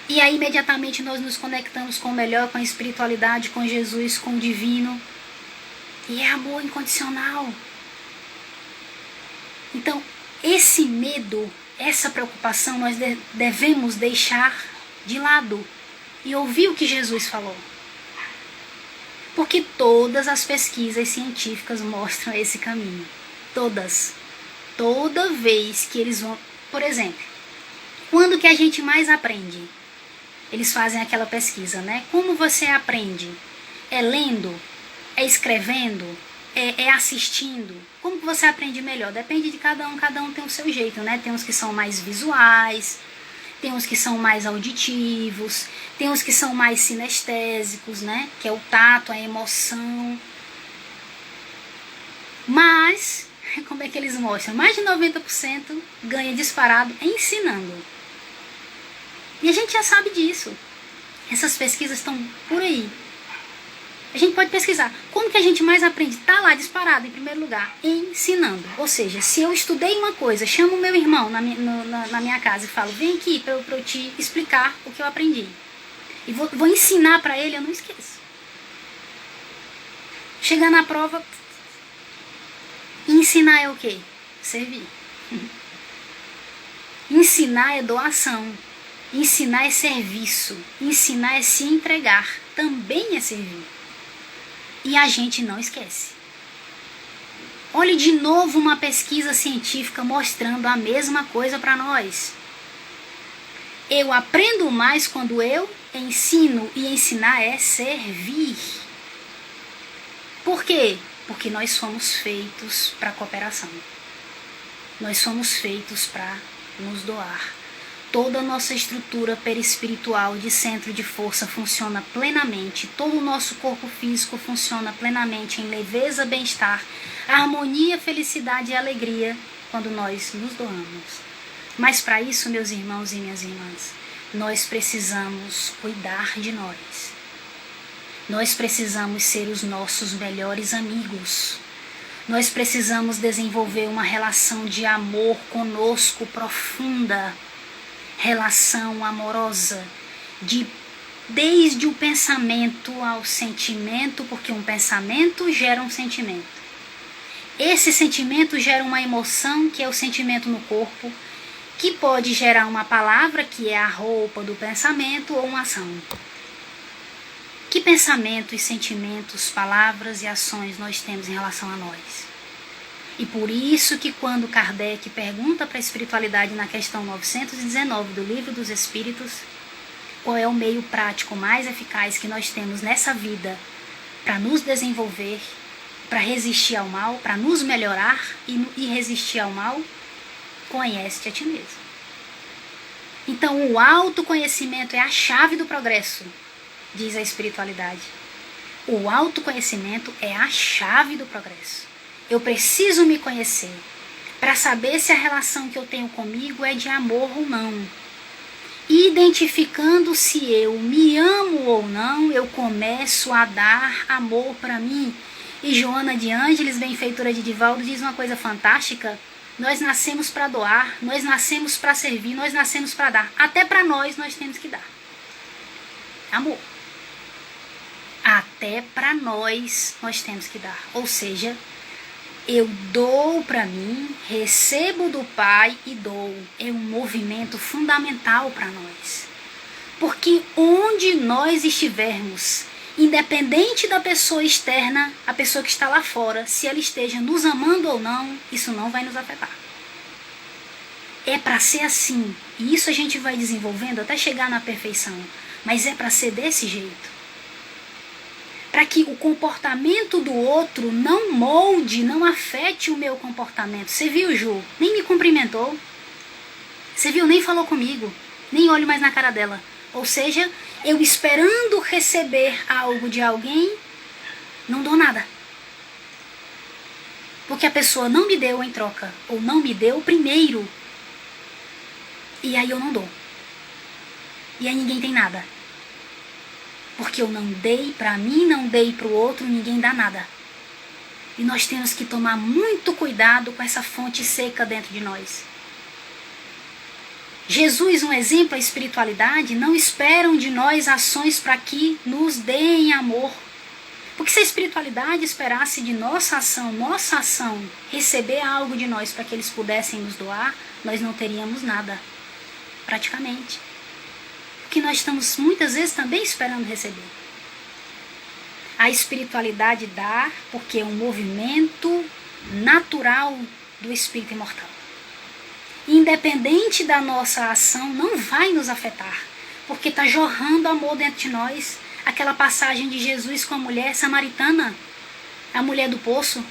E aí imediatamente nós nos conectamos com o melhor, com a espiritualidade, com Jesus, com o divino. E é amor incondicional. Então, esse medo, essa preocupação nós devemos deixar de lado e ouvir o que Jesus falou. Porque todas as pesquisas científicas mostram esse caminho. Todas. Toda vez que eles vão... Por exemplo, quando que a gente mais aprende? Eles fazem aquela pesquisa, né? Como você aprende? É lendo? É escrevendo? É assistindo? Como que você aprende melhor? Depende de cada um tem o seu jeito, né? Tem uns que são mais visuais, tem uns que são mais auditivos, tem uns que são mais sinestésicos, né? Que é o tato, a emoção. Mas Como é que eles mostram? Mais de 90% ganha disparado ensinando. E a gente já sabe disso. Essas pesquisas estão por aí. A gente pode pesquisar. Como que a gente mais aprende? Está lá disparado, em primeiro lugar, ensinando. Ou seja, se eu estudei uma coisa, chamo o meu irmão na minha casa e falo, vem aqui para eu te explicar o que eu aprendi. E vou ensinar para ele, eu não esqueço. Chegar na prova, ensinar é o quê? Servir. Ensinar é doação. Ensinar é serviço. Ensinar é se entregar. Também é servir. E a gente não esquece. Olhe de novo uma pesquisa científica mostrando a mesma coisa para nós. Eu aprendo mais quando eu ensino, e ensinar é servir. Por quê? Porque nós somos feitos para cooperação. Nós somos feitos para nos doar. Toda a nossa estrutura perispiritual de centro de força funciona plenamente. Todo o nosso corpo físico funciona plenamente em leveza, bem-estar, harmonia, felicidade e alegria quando nós nos doamos. Mas para isso, meus irmãos e minhas irmãs, nós precisamos cuidar de nós. Nós precisamos ser os nossos melhores amigos. Nós precisamos desenvolver uma relação de amor conosco profunda. Relação amorosa, desde o pensamento ao sentimento, porque um pensamento gera um sentimento. Esse sentimento gera uma emoção, que é o sentimento no corpo, que pode gerar uma palavra, que é a roupa do pensamento, ou uma ação. Que pensamentos, sentimentos, palavras e ações nós temos em relação a nós? E por isso que quando Kardec pergunta para a espiritualidade na questão 919 do Livro dos Espíritos, qual é o meio prático mais eficaz que nós temos nessa vida para nos desenvolver, para resistir ao mal, para nos melhorar e resistir ao mal, conhece-te a ti mesmo. Então o autoconhecimento é a chave do progresso, diz a espiritualidade. O autoconhecimento é a chave do progresso. Eu preciso me conhecer para saber se a relação que eu tenho comigo é de amor ou não. Identificando se eu me amo ou não, eu começo a dar amor para mim. E Joana de Ângeles, benfeitora de Divaldo, diz uma coisa fantástica. Nós nascemos para doar, nós nascemos para servir, nós nascemos para dar. Até para nós temos que dar. Amor. Até para nós temos que dar. Ou seja, eu dou para mim, recebo do Pai e dou. É um movimento fundamental para nós. Porque onde nós estivermos, independente da pessoa externa, a pessoa que está lá fora, se ela esteja nos amando ou não, isso não vai nos afetar. É para ser assim. E isso a gente vai desenvolvendo até chegar na perfeição. Mas é para ser desse jeito. Para que o comportamento do outro não molde, não afete o meu comportamento. Você viu, Ju? Nem me cumprimentou. Você viu? Nem falou comigo. Nem olho mais na cara dela. Ou seja, eu esperando receber algo de alguém, não dou nada. Porque a pessoa não me deu em troca. Ou não me deu primeiro. E aí eu não dou. E aí ninguém tem nada. Porque eu não dei para mim, não dei para o outro, ninguém dá nada. E nós temos que tomar muito cuidado com essa fonte seca dentro de nós. Jesus, um exemplo, a espiritualidade, não esperam de nós ações para que nos deem amor. Porque se a espiritualidade esperasse de nossa ação, receber algo de nós para que eles pudessem nos doar, nós não teríamos nada, praticamente. Que nós estamos muitas vezes também esperando receber. A espiritualidade dá porque é um movimento natural do espírito imortal. Independente da nossa ação, não vai nos afetar, porque está jorrando amor dentro de nós. Aquela passagem de Jesus com a mulher samaritana, a mulher do poço.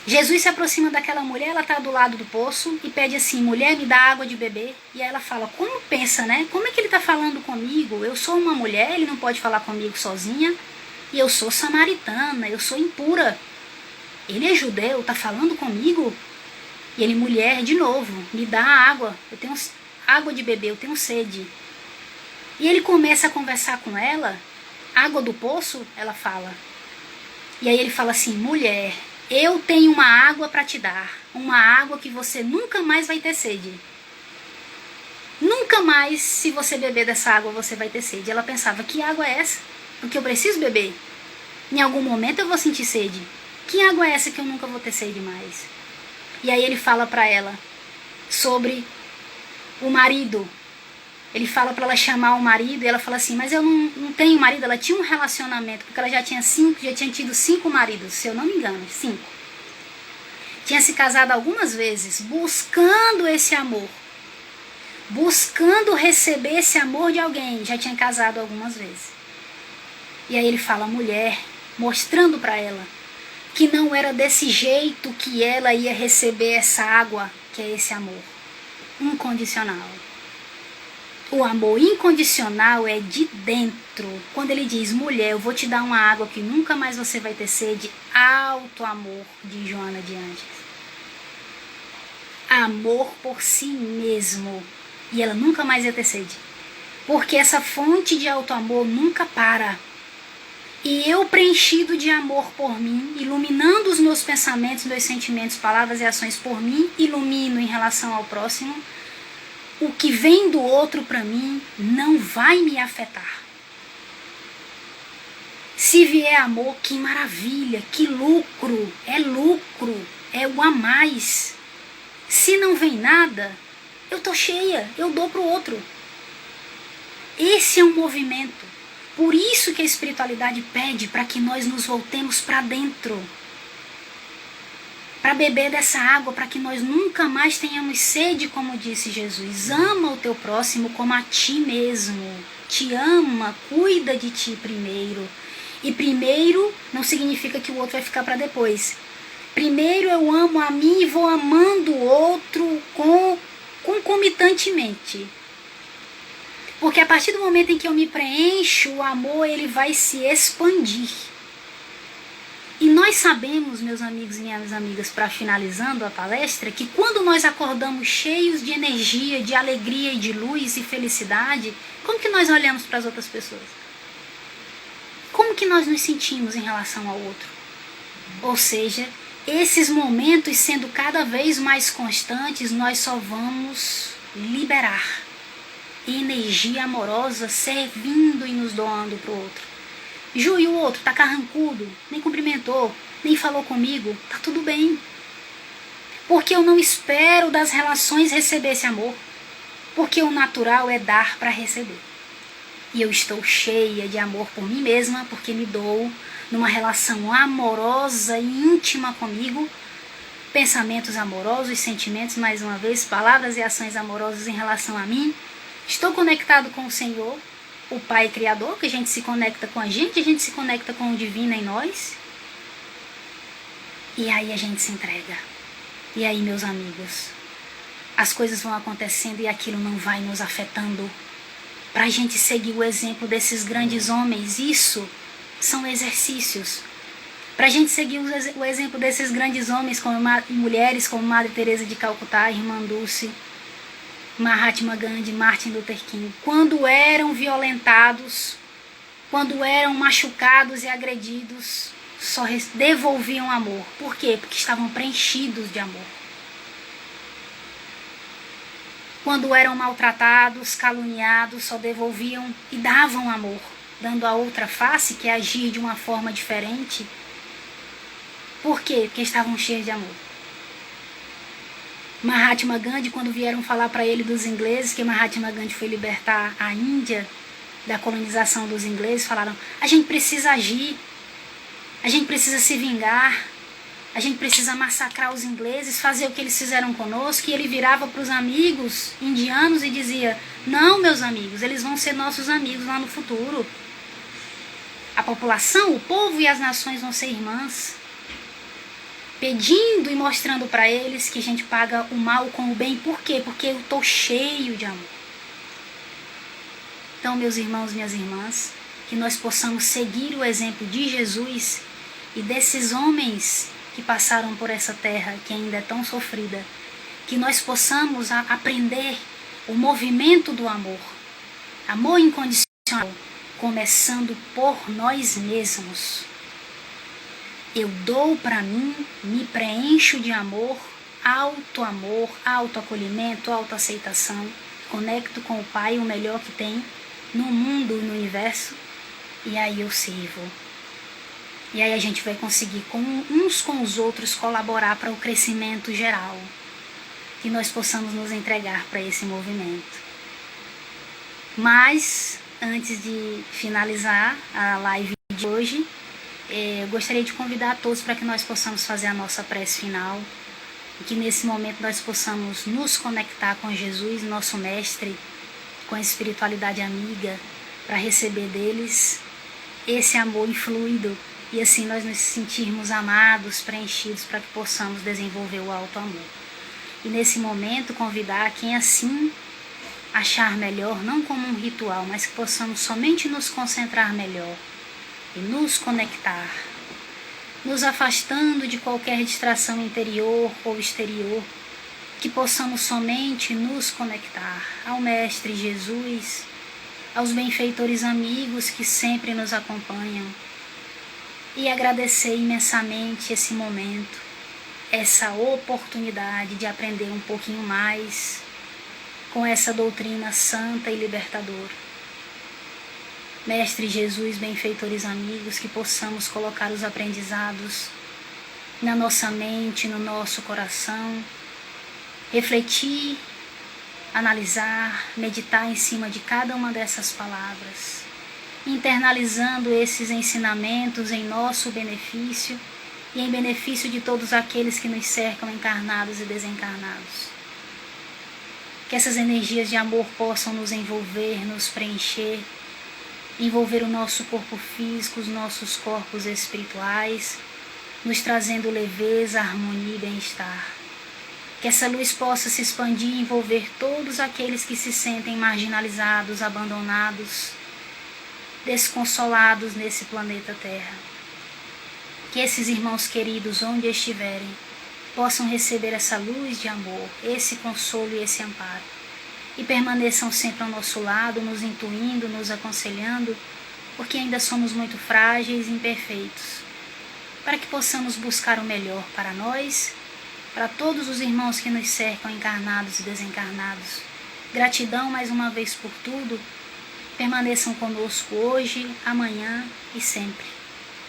Jesus se aproxima daquela mulher, ela está do lado do poço e pede assim, mulher, me dá água de beber. E aí ela fala, como pensa, né? Como é que ele está falando comigo? Eu sou uma mulher, ele não pode falar comigo sozinha. E eu sou samaritana, eu sou impura. Ele é judeu, tá falando comigo? E ele, mulher, de novo, me dá água, eu tenho água de beber, eu tenho sede. E ele começa a conversar com ela, água do poço, ela fala. E aí ele fala assim, mulher, eu tenho uma água para te dar, uma água que você nunca mais vai ter sede. Nunca mais, se você beber dessa água, você vai ter sede. Ela pensava, que água é essa? Porque eu preciso beber. Em algum momento eu vou sentir sede. Que água é essa que eu nunca vou ter sede mais? E aí ele fala para ela sobre o marido. Ele fala para ela chamar o marido e ela fala assim, mas eu não tenho marido. Ela tinha um relacionamento, porque ela já tinha tido 5 maridos, se eu não me engano, 5. Tinha se casado algumas vezes, buscando esse amor. Buscando receber esse amor de alguém. Já tinha casado algumas vezes. E aí ele fala, mulher, mostrando para ela que não era desse jeito que ela ia receber essa água, que é esse amor incondicional. O amor incondicional é de dentro. Quando ele diz, mulher, eu vou te dar uma água que nunca mais você vai ter sede, alto amor de Joana de Ângeles. Amor por si mesmo. E ela nunca mais ia ter sede. Porque essa fonte de alto amor nunca para. E eu, preenchido de amor por mim, iluminando os meus pensamentos, meus sentimentos, palavras e ações por mim, ilumino em relação ao próximo, o que vem do outro para mim não vai me afetar. Se vier amor, que maravilha, que lucro, é o a mais. Se não vem nada, eu tô cheia, eu dou pro outro. Esse é um movimento. Por isso que a espiritualidade pede para que nós nos voltemos para dentro. Para beber dessa água, para que nós nunca mais tenhamos sede, como disse Jesus. Ama o teu próximo como a ti mesmo. Te ama, cuida de ti primeiro. E primeiro não significa que o outro vai ficar para depois. Primeiro eu amo a mim e vou amando o outro concomitantemente. Porque a partir do momento em que eu me preencho, o amor ele vai se expandir. E nós sabemos, meus amigos e minhas amigas, para finalizando a palestra, que quando nós acordamos cheios de energia, de alegria e de luz e felicidade, como que nós olhamos para as outras pessoas? Como que nós nos sentimos em relação ao outro? Ou seja, esses momentos sendo cada vez mais constantes, nós só vamos liberar energia amorosa servindo e nos doando para o outro. Ju, e o outro tá carrancudo, nem cumprimentou, nem falou comigo, tá tudo bem. Porque eu não espero das relações receber esse amor. Porque o natural é dar para receber. E eu estou cheia de amor por mim mesma, porque me dou numa relação amorosa e íntima comigo, pensamentos amorosos, sentimentos, mais uma vez, palavras e ações amorosas em relação a mim. Estou conectado com o Senhor, o Pai Criador, que a gente se conecta com a gente se conecta com o divino em nós. E aí a gente se entrega. E aí, meus amigos, as coisas vão acontecendo e aquilo não vai nos afetando. Para a gente seguir o exemplo desses grandes homens, isso são exercícios. Para a gente seguir o exemplo desses grandes homens e mulheres como Madre Teresa de Calcutá, Irmã Dulce, Mahatma Gandhi, Martin Luther King, quando eram violentados, quando eram machucados e agredidos, só devolviam amor. Por quê? Porque estavam preenchidos de amor. Quando eram maltratados, caluniados, só devolviam e davam amor, dando a outra face, que é agir de uma forma diferente. Por quê? Porque estavam cheios de amor. Mahatma Gandhi, quando vieram falar para ele dos ingleses, que Mahatma Gandhi foi libertar a Índia da colonização dos ingleses, falaram, a gente precisa agir, a gente precisa se vingar, a gente precisa massacrar os ingleses, fazer o que eles fizeram conosco. E ele virava para os amigos indianos e dizia, não, meus amigos, eles vão ser nossos amigos lá no futuro. A população, o povo e as nações vão ser irmãs. Pedindo e mostrando para eles que a gente paga o mal com o bem. Por quê? Porque eu estou cheio de amor. Então, meus irmãos, minhas irmãs, que nós possamos seguir o exemplo de Jesus e desses homens que passaram por essa terra que ainda é tão sofrida, que nós possamos aprender o movimento do amor, amor incondicional, começando por nós mesmos. Eu dou para mim, me preencho de amor, autoacolhimento, autoaceitação, conecto com o Pai, o melhor que tem no mundo e no universo, e aí eu sirvo. E aí a gente vai conseguir uns com os outros colaborar para o crescimento geral, que nós possamos nos entregar para esse movimento. Mas, antes de finalizar a live de hoje, eu gostaria de convidar a todos para que nós possamos fazer a nossa prece final, e que nesse momento nós possamos nos conectar com Jesus, nosso Mestre, com a espiritualidade amiga, para receber deles esse amor influído e assim nós nos sentirmos amados, preenchidos, para que possamos desenvolver o alto amor. E nesse momento convidar quem assim achar melhor, não como um ritual, mas que possamos somente nos concentrar melhor e nos conectar, nos afastando de qualquer distração interior ou exterior, que possamos somente nos conectar ao Mestre Jesus, aos benfeitores amigos que sempre nos acompanham, e agradecer imensamente esse momento, essa oportunidade de aprender um pouquinho mais com essa doutrina santa e libertadora. Mestre Jesus, benfeitores amigos, que possamos colocar os aprendizados na nossa mente, no nosso coração, refletir, analisar, meditar em cima de cada uma dessas palavras, internalizando esses ensinamentos em nosso benefício e em benefício de todos aqueles que nos cercam, encarnados e desencarnados. Que essas energias de amor possam nos envolver, nos preencher, envolver o nosso corpo físico, os nossos corpos espirituais, nos trazendo leveza, harmonia e bem-estar. Que essa luz possa se expandir e envolver todos aqueles que se sentem marginalizados, abandonados, desconsolados nesse planeta Terra. Que esses irmãos queridos, onde estiverem, possam receber essa luz de amor, esse consolo e esse amparo, e permaneçam sempre ao nosso lado, nos intuindo, nos aconselhando, porque ainda somos muito frágeis e imperfeitos, para que possamos buscar o melhor para nós, para todos os irmãos que nos cercam, encarnados e desencarnados. Gratidão mais uma vez por tudo. Permaneçam conosco hoje, amanhã e sempre.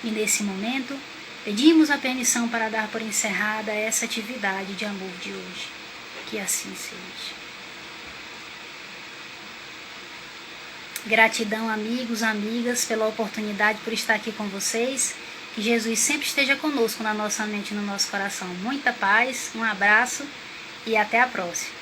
E nesse momento, pedimos a permissão para dar por encerrada essa atividade de amor de hoje. Que assim seja. Gratidão, amigos, amigas, pela oportunidade por estar aqui com vocês. Que Jesus sempre esteja conosco na nossa mente e no nosso coração. Muita paz, um abraço e até a próxima.